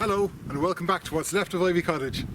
Hello and welcome back to what's left of Ivy Cottage.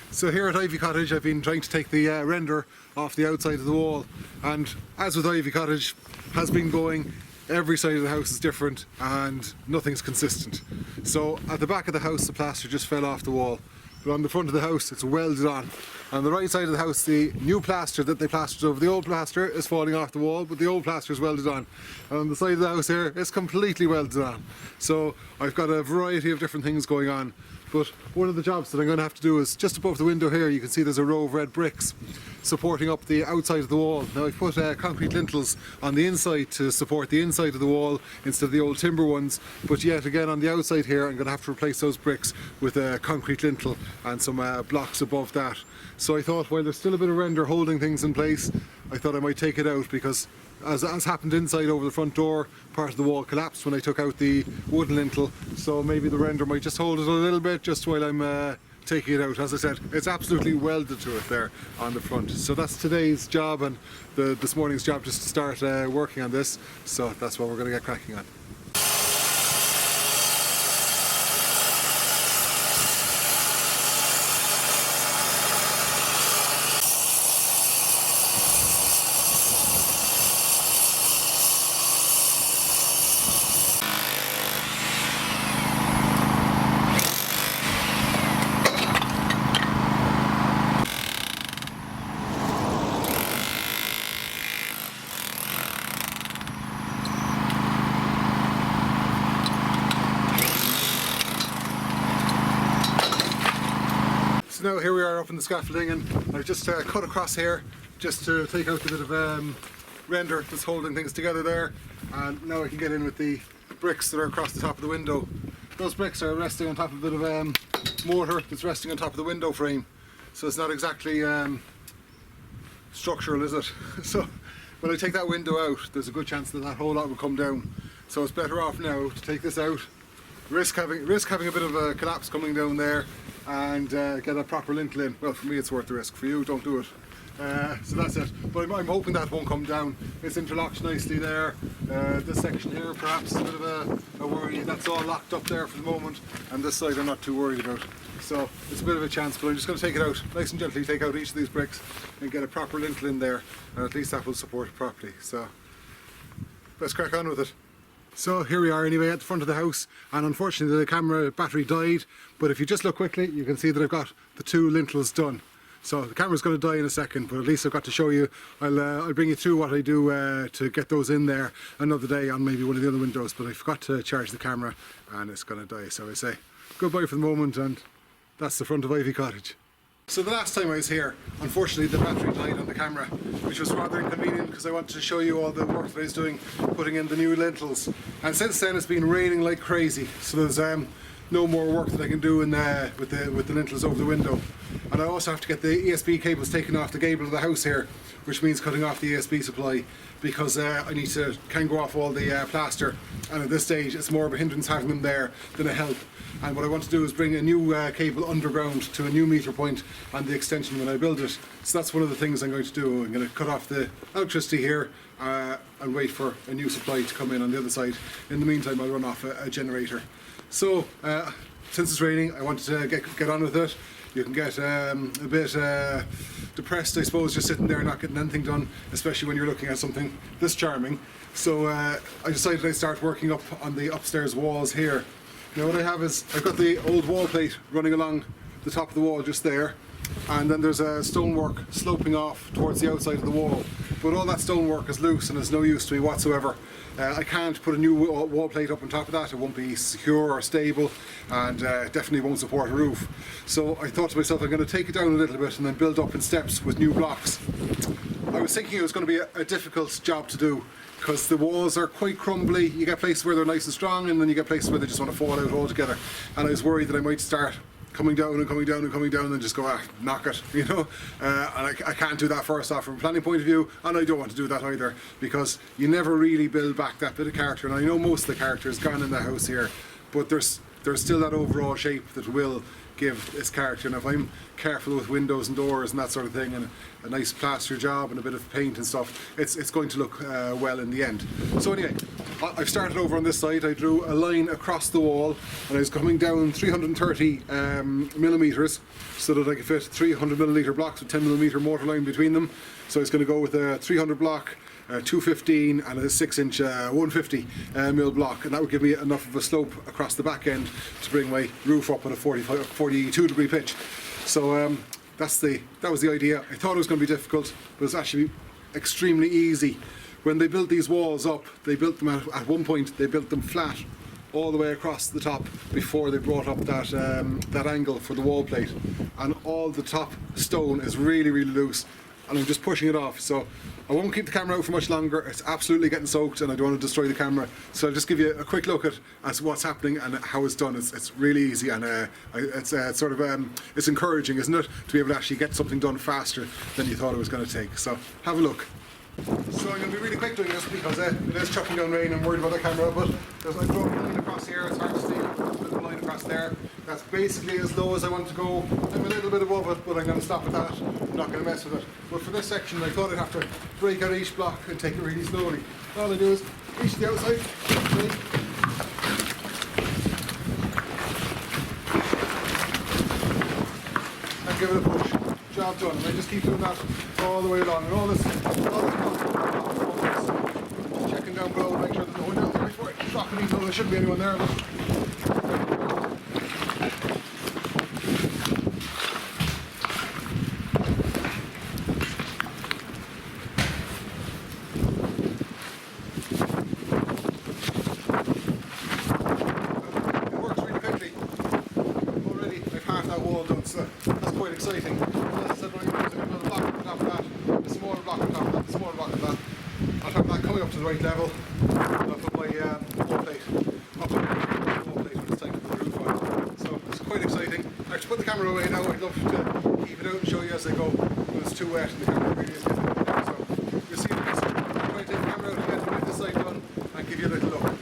So here at Ivy Cottage I've been trying to take the render off the outside of the wall, and as with Ivy Cottage has been going, every side of the house is different and nothing's consistent. So at the back of the house the plaster just fell off the wall, but on the front of the house it's welded on. On the right side of the house the new plaster that they plastered over the old plaster is falling off the wall, but the old plaster is welded on. And on the side of the house here it's completely welded on. So I've got a variety of different things going on. But one of the jobs that I'm going to have to do is just above the window here. You can see there's a row of red bricks supporting up the outside of the wall. Now I've put concrete lintels on the inside to support the inside of the wall instead of the old timber ones, but yet again on the outside here I'm going to have to replace those bricks with a concrete lintel and some blocks above that. So I thought, while there's still a bit of render holding things in place, I thought I might take it out, because as happened inside over the front door, part of the wall collapsed when I took out the wooden lintel, so maybe the render might just hold it a little bit just while I'm taking it out. As I said, it's absolutely welded to it there on the front. So that's today's job, and this morning's job, just to start working on this. So that's what we're going to get cracking on. So now here we are up in the scaffolding, and I've just cut across here just to take out the bit of render that's holding things together there, and now I can get in with the bricks that are across the top of the window. Those bricks are resting on top of a bit of mortar that's resting on top of the window frame, so it's not exactly structural, is it? So when I take that window out, there's a good chance that that whole lot will come down, so it's better off now to take this out, risk having a bit of a collapse coming down there, and get a proper lintel in. Well, for me it's worth the risk. For you, don't do it. So that's it. But I'm hoping that won't come down. It's interlocked nicely there. This section here perhaps a bit of a worry. That's all locked up there for the moment, and this side I'm not too worried about. So it's a bit of a chance, but I'm just going to take it out nice and gently, take out each of these bricks and get a proper lintel in there, and at least that will support it properly. So let's crack on with it. So here we are anyway at the front of the house, and unfortunately the camera battery died, but if you just look quickly you can see that I've got the two lintels done. So the camera's going to die in a second, but at least I've got to show you. I'll bring you through what I do to get those in there another day on maybe one of the other windows, but I forgot to charge the camera and it's going to die. So I say goodbye for the moment, and that's the front of Ivy Cottage. So the last time I was here, unfortunately the battery died on the camera, which was rather inconvenient because I wanted to show you all the work that I was doing putting in the new lintels. And since then it's been raining like crazy, so there's no more work that I can do with the lintels over the window. And I also have to get the ESB cables taken off the gable of the house here, which means cutting off the ESB supply, because I need to go off all the plaster, and at this stage it's more of a hindrance having them there than a help. And what I want to do is bring a new cable underground to a new meter point on the extension when I build it. So that's one of the things I'm going to do. I'm going to cut off the electricity here and wait for a new supply to come in on the other side. In the meantime I'll run off a generator. So since it's raining I wanted to get on with it. You can get a bit depressed, I suppose, just sitting there not getting anything done, especially when you're looking at something this charming. So I decided I'd start working up on the upstairs walls here. Now what I have is, I've got the old wall plate running along the top of the wall just there, and then there's a stonework sloping off towards the outside of the wall. But all that stonework is loose and is no use to me whatsoever. I can't put a new wall plate up on top of that. It won't be secure or stable, and definitely won't support a roof. So I thought to myself, I'm going to take it down a little bit and then build up in steps with new blocks. I was thinking it was going to be a difficult job to do, because the walls are quite crumbly. You get places where they're nice and strong, and then you get places where they just want to fall out altogether. And I was worried that I might start coming down and coming down and coming down and just go, knock it, you know. And I can't do that first off from a planning point of view, and I don't want to do that either, because you never really build back that bit of character. And I know most of the character is gone in the house here, but there's there's still that overall shape that will give its character. And if I'm careful with windows and doors and that sort of thing, and a nice plaster job and a bit of paint and stuff, it's going to look well in the end. So anyway, I've started over on this side. I drew a line across the wall, and I was coming down 330 millimeters so that I could fit 300 milliliter blocks with 10 millimeter mortar line between them. So I was going to go with a 300 block, 215 and a 6-inch 150 mil block, and that would give me enough of a slope across the back end to bring my roof up at a 42 degree pitch. So that was the idea. I thought it was going to be difficult, but it's actually extremely easy. When they built these walls up, they built them at one point, they built them flat all the way across the top before they brought up that angle for the wall plate, and all the top stone is really loose, and I'm just pushing it off. So I won't keep the camera out for much longer. It's absolutely getting soaked and I don't want to destroy the camera. So I'll just give you a quick look at what's happening and how it's done. It's really easy, and it's it's encouraging, isn't it, to be able to actually get something done faster than you thought it was going to take. So have a look. So I'm going to be really quick doing this because it is chucking down rain. I'm worried about the camera, but there's like a line across here. It's hard to see. There's a line across there. That's basically as low as I want to go. I'm a little bit above it, but I'm going to stop at that. I'm not going to mess with it. But for this section, I thought I'd have to break out each block and take it really slowly. All I do is reach the outside, and give it a push. Job done. And I just keep doing that all the way along, and all this checking down below, make sure there's no one down there before I drop it, even though there shouldn't be anyone there. But it works really quickly. Already I've half that wall done, so that's quite exciting. As I said, what I'm going to do is another block on top of that, a smaller block on top of that, a smaller block on that. On top of that, coming up to the right level, I'll put my wall plate up on the wall plate when it's time to put the roof on. So it's quite exciting. I have to put the camera away now. I'd love to keep it out and show you as I go, but it's too wet and the camera really is getting wet now. So you'll see this. I'm going to take the camera out again to get this side done and give you a little look.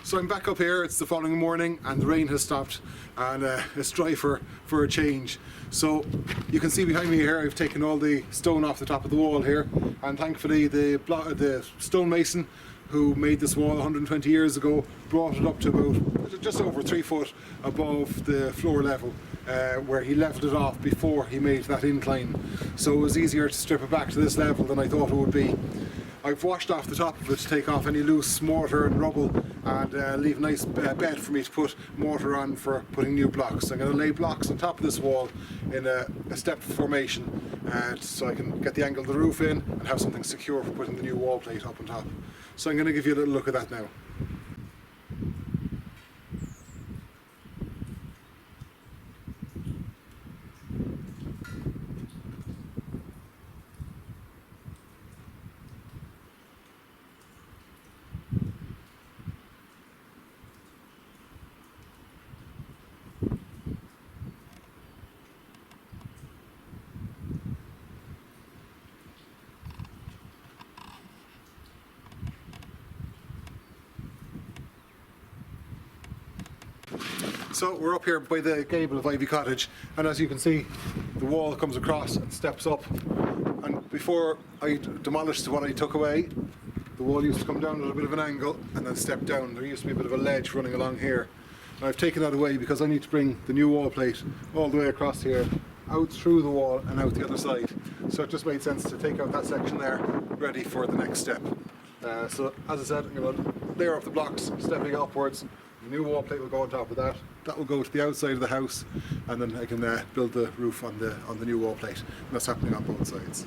So I'm back up here. It's the following morning and the rain has stopped, and it's dry for a change. So you can see behind me here I've taken all the stone off the top of the wall here, and thankfully the stonemason who made this wall 120 years ago brought it up to about just over 3 foot above the floor level, where he leveled it off before he made that incline. So it was easier to strip it back to this level than I thought it would be. I've washed off the top of it to take off any loose mortar and rubble, and leave a nice bed for me to put mortar on for putting new blocks. I'm going to lay blocks on top of this wall in a stepped formation, so I can get the angle of the roof in and have something secure for putting the new wall plate up on top. So I'm going to give you a little look at that now. So we're up here by the gable of Ivy Cottage, and as you can see, the wall comes across and steps up. And before I demolished what I took away, the wall used to come down at a bit of an angle and then step down. There used to be a bit of a ledge running along here. And I've taken that away because I need to bring the new wall plate all the way across here, out through the wall and out the other side. So it just made sense to take out that section there, ready for the next step. So as I said, I'm going to layer up the blocks, stepping upwards. The new wall plate will go on top of that. That will go to the outside of the house, and then I can build the roof on the new wall plate. And that's happening on both sides.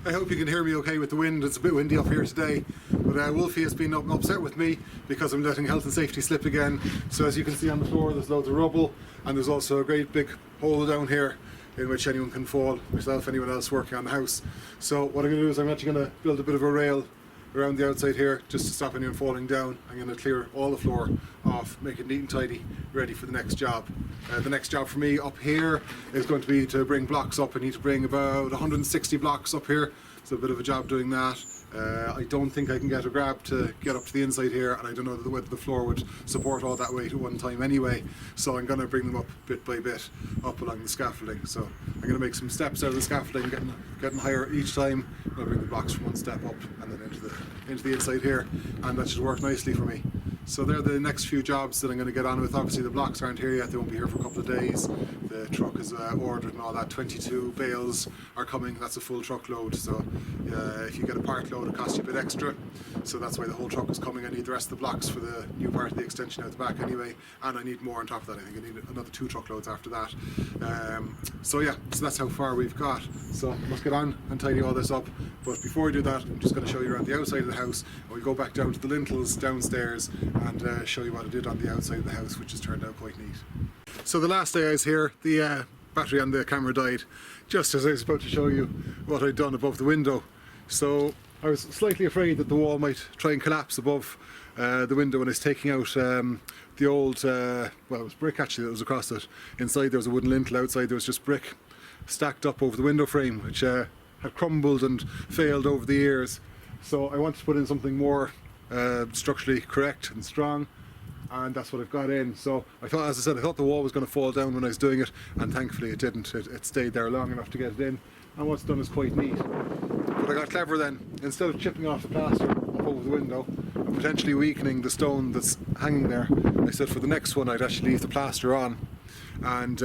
I hope you can hear me okay with the wind. It's a bit windy up here today, but Wolfie has been upset with me because I'm letting health and safety slip again. So as you can see on the floor, there's loads of rubble, and there's also a great big hole down here in which anyone can fall, myself, anyone else working on the house. So what I'm going to do is I'm actually going to build a bit of a rail around the outside here just to stop anyone falling down. I'm going to clear all the floor off, make it neat and tidy, ready for the next job. The next job for me up here is going to be to bring blocks up. I need to bring about 160 blocks up here, so a bit of a job doing that. I don't think I can get a grab to get up to the inside here, and I don't know whether the floor would support all that weight at one time anyway, so I'm going to bring them up bit by bit up along the scaffolding. So I'm going to make some steps out of the scaffolding, getting higher each time. I'll bring the blocks from one step up and then into the inside here, and that should work nicely for me. So they're the next few jobs that I'm going to get on with. Obviously the blocks aren't here yet, they won't be here for a couple of days. The truck is ordered and all that. 22 bales are coming, that's a full truckload, so if you get a part load it costs you a bit extra, so that's why the whole truck is coming. I need the rest of the blocks for the new part of the extension out the back anyway, and I need more on top of that. I think I need another 2 truckloads after that. So yeah, so that's how far we've got. So let's get on and tidy all this up, but before I do that I'm just going to show you around the outside of the house, and we'll go back down to the lintels downstairs and show you what I did on the outside of the house, which has turned out quite neat. So the last day I was here, the battery on the camera died just as I was about to show you what I'd done above the window. So I was slightly afraid that the wall might try and collapse above the window when I was taking out the old, well, it was brick actually that was across it. Inside there was a wooden lintel, outside there was just brick stacked up over the window frame, which had crumbled and failed over the years. So I wanted to put in something more structurally correct and strong, and that's what I've got in. So I thought, as I said, I thought the wall was going to fall down when I was doing it, and thankfully it didn't. It stayed there long enough to get it in, and what's done is quite neat. But I got clever then. Instead of chipping off the plaster up over the window and potentially weakening the stone that's hanging there, I said for the next one I'd actually leave the plaster on and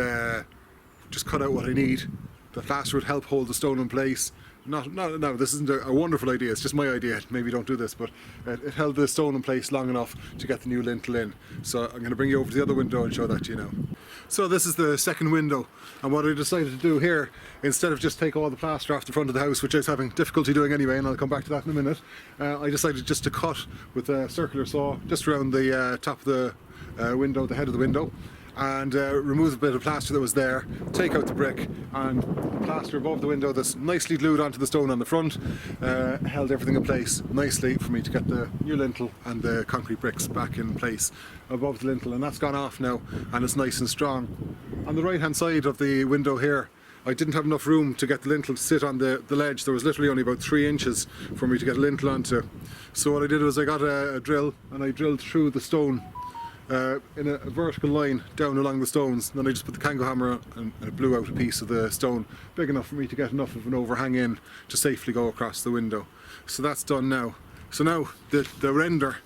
just cut out what I need. The plaster would help hold the stone in place. No, this isn't a wonderful idea, it's just my idea. Maybe don't do this, but it held the stone in place long enough to get the new lintel in. So I'm going to bring you over to the other window and show that to you now. So this is the second window, and what I decided to do here, instead of just take all the plaster off the front of the house, which I was having difficulty doing anyway, and I'll come back to that in a minute, I decided just to cut with a circular saw just around the top of the window, the head of the window, and remove a bit of plaster that was there, take out the brick, and the plaster above the window that's nicely glued onto the stone on the front held everything in place nicely for me to get the new lintel and the concrete bricks back in place above the lintel, and that's gone off now and it's nice and strong. On the right hand side of the window here, I didn't have enough room to get the lintel to sit on the ledge. There was literally only about 3 inches for me to get a lintel onto. So what I did was I got a drill and I drilled through the stone in a vertical line down along the stones. Then I just put the Kango hammer and it blew out a piece of the stone big enough for me to get enough of an overhang in to safely go across the window. So that's done now. So now the render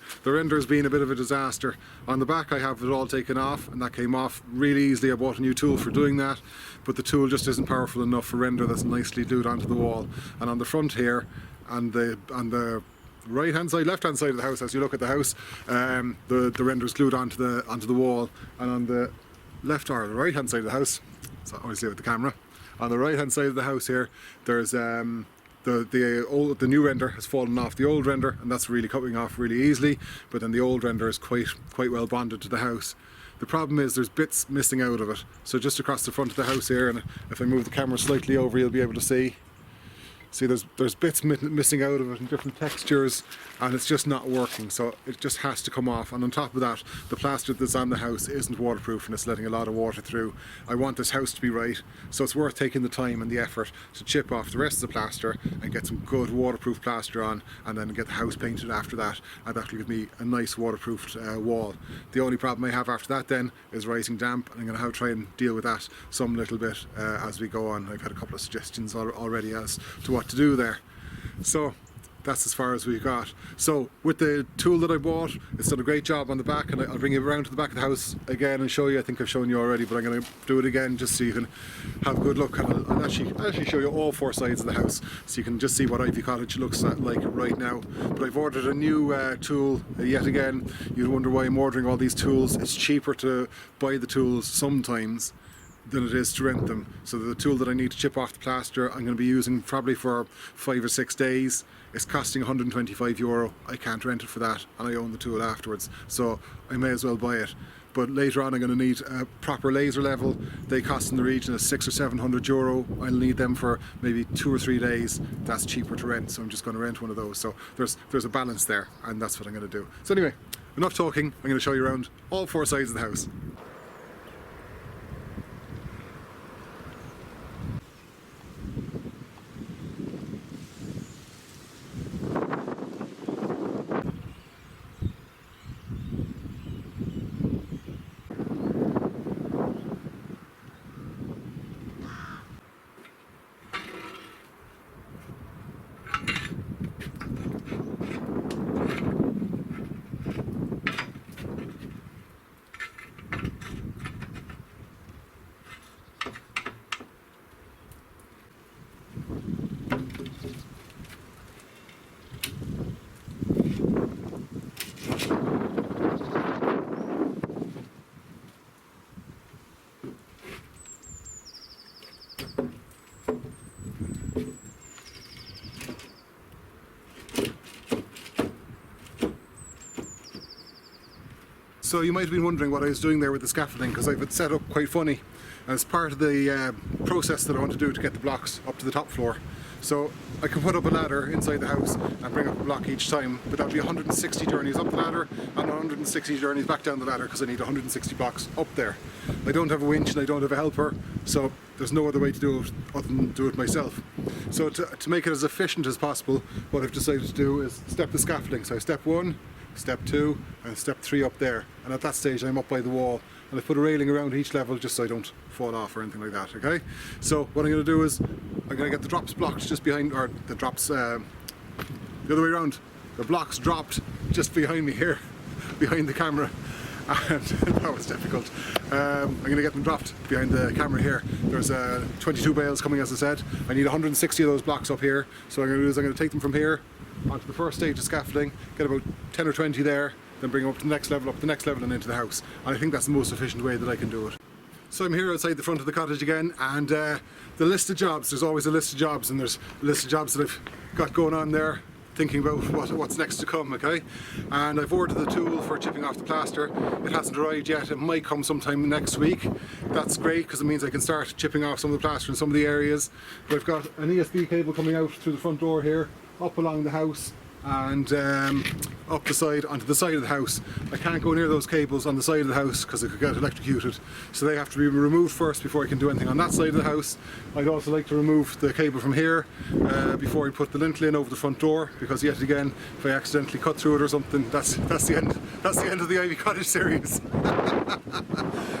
has been a bit of a disaster. On the back I have it all taken off, and that came off really easily. I bought a new tool for doing that, but the tool just isn't powerful enough for render that's nicely glued onto the wall. And on the front here, on the right hand side, left hand side of the house, as you look at the house, the render is glued onto the wall, and on the left or the right hand side of the house, so obviously with the camera, on the right hand side of the house here, there's the new render has fallen off the old render, and that's really coming off really easily, but then the old render is quite well bonded to the house. The problem is there's bits missing out of it. So just across the front of the house here, and if I move the camera slightly over, you'll be able to see there's bits missing out of it in different textures, and it's just not working, so it just has to come off. And on top of that, the plaster that's on the house isn't waterproof and it's letting a lot of water through. I want this house to be right, so it's worth taking the time and the effort to chip off the rest of the plaster and get some good waterproof plaster on, and then get the house painted after that, and that'll give me a nice waterproofed wall. The only problem I have after that then is rising damp, and I'm going to have to try and deal with that some little bit as we go on. I've had a couple of suggestions already as to what to do there. So that's as far as we got. So with the tool that I bought, it's done a great job on the back, and I'll bring you around to the back of the house again and show you. I think I've shown you already, but I'm going to do it again just so you can have a good look, and I'll actually show you all 4 sides of the house so you can just see what Ivy Cottage looks like right now. But I've ordered a new tool yet again. You'd wonder why I'm ordering all these tools. It's cheaper to buy the tools sometimes than it is to rent them. So the tool that I need to chip off the plaster, I'm going to be using probably for 5 or 6 days. It's costing €125. I can't rent it for that, and I own the tool afterwards, so I may as well buy it. But later on I'm going to need a proper laser level. They cost in the region of €600 or €700. I'll need them for maybe 2 or 3 days. That's cheaper to rent, so I'm just going to rent one of those. So there's a balance there, and that's what I'm going to do. So anyway, enough talking. I'm going to show you around all 4 sides of the house. So you might have been wondering what I was doing there with the scaffolding, because I've it set up quite funny as part of the process that I want to do to get the blocks up to the top floor. So I can put up a ladder inside the house and bring up a block each time, but that'll be 160 journeys up the ladder and 160 journeys back down the ladder, because I need 160 blocks up there. I don't have a winch and I don't have a helper, so there's no other way to do it other than do it myself. So to make it as efficient as possible, what I've decided to do is step the scaffolding. So step 1, step 2 and step 3 up there, and at that stage I'm up by the wall, and I've put a railing around each level just so I don't fall off or anything like that, okay? So what I'm going to do is I'm going to get the drops blocked just behind, or the drops the other way around, the blocks dropped just behind me here, behind the camera, and that was difficult. I'm going to get them dropped behind the camera here. There's 22 bales coming, as I said. I need 160 of those blocks up here, so what I'm going to do is I'm going to take them from here onto the first stage of scaffolding, get about 10 or 20 there, then bring them up to the next level and into the house. And I think that's the most efficient way that I can do it. So I'm here outside the front of the cottage again, and the list of jobs, there's always a list of jobs, and there's a list of jobs that I've got going on there, thinking about what's next to come, okay? And I've ordered the tool for chipping off the plaster. It hasn't arrived yet, it might come sometime next week. That's great, because it means I can start chipping off some of the plaster in some of the areas. But I've got an ESB cable coming out through the front door here, up along the house, and up the side onto the side of the house. I can't go near those cables on the side of the house because they could get electrocuted, so they have to be removed first before I can do anything on that side of the house. I'd also like to remove the cable from here before I put the lintel in over the front door, because yet again, if I accidentally cut through it or something, that's the end of the Ivy Cottage series.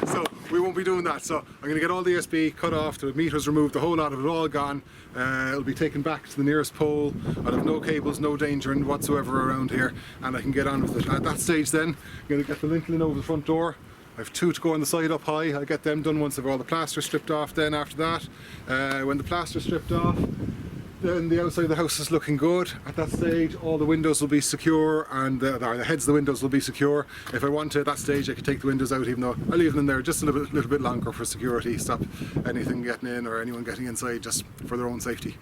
So we won't be doing that. So I'm going to get all the ESB cut off, the meters removed, the whole lot of it all gone. It'll be taken back to the nearest pole. I'll have no cables, no danger whatsoever around here, and I can get on with it. At that stage then, I'm going to get the lintel in over the front door. I have 2 to go on the side up high. I'll get them done once I've all the plaster stripped off. Then after that, when the plaster's stripped off, then the outside of the house is looking good. At that stage, all the windows will be secure, and the heads of the windows will be secure. If I want to, at that stage, I could take the windows out, even though I leave them in there just a little bit longer for security, stop anything getting in or anyone getting inside, just for their own safety.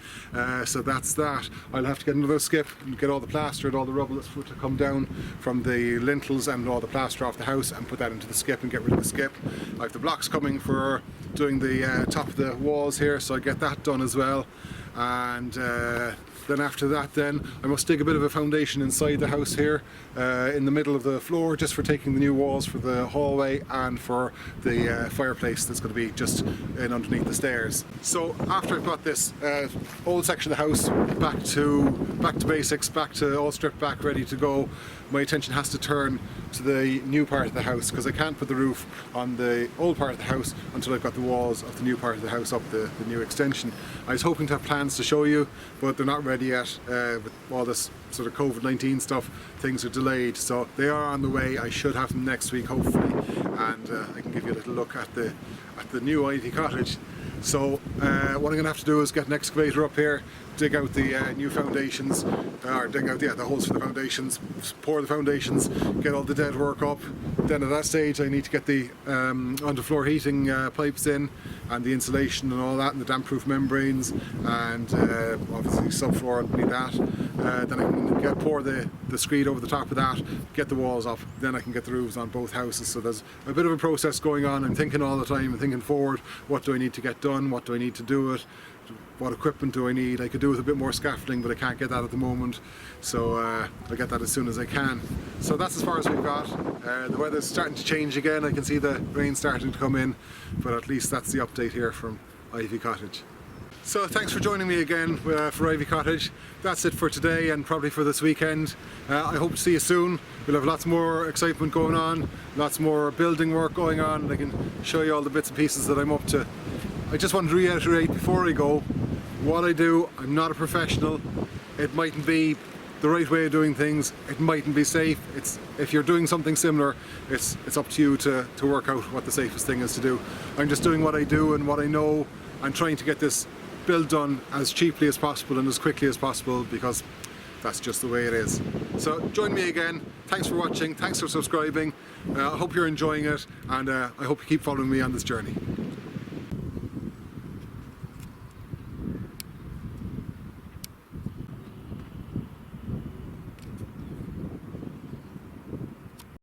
So that's that. I'll have to get another skip and get all the plaster and all the rubble that's to come down from the lintels and all the plaster off the house and put that into the skip and get rid of the skip. I have the blocks coming for doing the top of the walls here, so I get that done as well. And then after that, then I must dig a bit of a foundation inside the house here in the middle of the floor, just for taking the new walls for the hallway and for the fireplace that's going to be just in underneath the stairs. So after I've got this old section of the house back to basics, back to all stripped back, ready to go, my attention has to turn to the new part of the house, because I can't put the roof on the old part of the house until I've got the walls of the new part of the house up, the new extension. I was hoping to have plans to show you, but they're not ready yet. With all this sort of COVID-19 stuff, things are delayed, so they are on the way. I should have them next week, hopefully, and I can give you a little look at the new Ivy Cottage. So what I'm going to have to do is get an excavator up here, dig out the new foundations, or dig out the holes for the foundations, pour the foundations, get all the dead work up. Then at that stage I need to get the underfloor heating pipes in, and the insulation and all that, and the damp-proof membranes, and obviously subfloor underneath that. Then I can pour the screed over the top of that, get the walls up, then I can get the roofs on both houses. So there's a bit of a process going on. I'm thinking all the time, I'm thinking forward, what do I need to get done, what do I need to do it, what equipment do I need. I could do with a bit more scaffolding, but I can't get that at the moment, so I'll get that as soon as I can. So that's as far as we've got. The weather's starting to change again, I can see the rain starting to come in, but at least that's the update here from Ivy Cottage. So thanks for joining me again for Ivy Cottage. That's it for today, and probably for this weekend. I hope to see you soon. We'll have lots more excitement going on, lots more building work going on, and I can show you all the bits and pieces that I'm up to. I just want to reiterate before I go, what I do, I'm not a professional. It mightn't be the right way of doing things, it mightn't be safe. If you're doing something similar, it's up to you to work out what the safest thing is to do. I'm just doing what I do and what I know. I'm trying to get this build done as cheaply as possible and as quickly as possible, because that's just the way it is. So join me again. Thanks for watching, thanks for subscribing. I hope you're enjoying it, and I hope you keep following me on this journey.